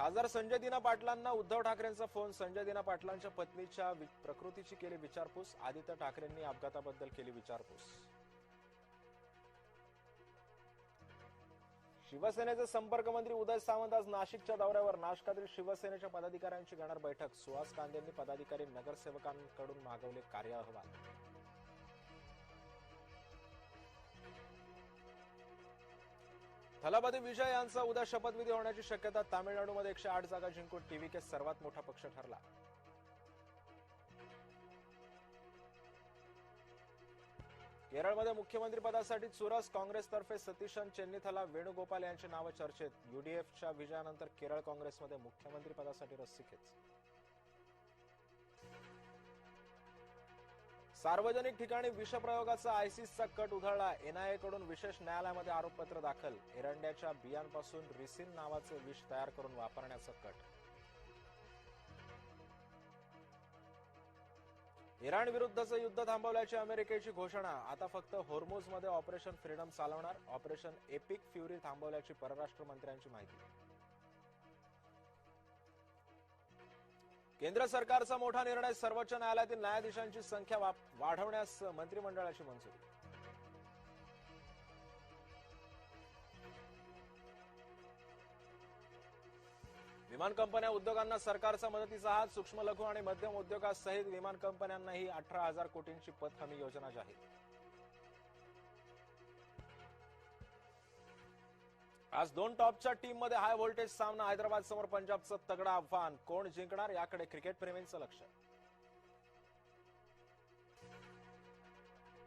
खासदार संजय दिना पाटलांना उद्धव ठाकरेंचा फोन. संजय दिना पाटलांच्या पत्नीच्या प्रकृतीची केली विचारपूस. आदित्य ठाकरेंनी अपघाताबद्दल केली विचारपूस. शिवसेनेचे संपर्क मंत्री उदय सामंत आज नाशिकच्या दौऱ्यावर. नाशकातील शिवसेनेच्या पदाधिकाऱ्यांची घेणार बैठक. सुहास कांदेंनी पदाधिकारी नगरसेवकांकडून मागवले कार्य अहवाल. थलापती विजय यांचा उद्या शपथविधी होण्याची शक्यता. तामिळनाडूमध्ये 108 जागा जिंकून टीव्हीके सर्वात मोठा पक्ष ठरला. केरळमध्ये मुख्यमंत्रीपदासाठी चुरस. काँग्रेसतर्फे सतीशन चेन्नीथला, वेणुगोपाल यांची नावं चर्चेत. युडीएफच्या विजयानंतर केरळ काँग्रेसमध्ये मुख्यमंत्रीपदासाठी रस्सीखेच. सार्वजनिक ठिकाणी विषप्रयोगाचा आयसिसचा कट उधळला. एनआयएकडून विशेष न्यायालयामध्ये आरोपपत्र दाखल. एरंड्याच्या बियांपासून रिसिन नावाचे विष तयार करून वापरण्याचा कट. इराण विरुद्धचं युद्ध थांबवल्याची अमेरिकेची घोषणा. आता फक्त होर्मुझमध्ये ऑपरेशन फ्रीडम चालवणार. ऑपरेशन एपिक फ्युरी थांबवल्याची परराष्ट्र मंत्र्यांची माहिती. केंद्र सरकारचा मोठा निर्णय. सर्वोच्च न्यायालयातील न्यायाधीशांची संख्या वाढवण्यास मंत्रिमंडळाची मंजुरी. विमान कंपन्या उद्योगांना सरकारचा मदतीचा हात. सूक्ष्म लघु आणि मध्यम उद्योगासहित विमान कंपन्यांनाही 18,000 कोटींची पत हमी योजना जाहीर. आज 2 टॉपच्या टीममध्ये हाय व्होल्टेज सामना. हैदराबाद समोर पंजाबचं तगडं आव्हान. कोण जिंकणार याकडे क्रिकेट प्रेमींचं लक्ष.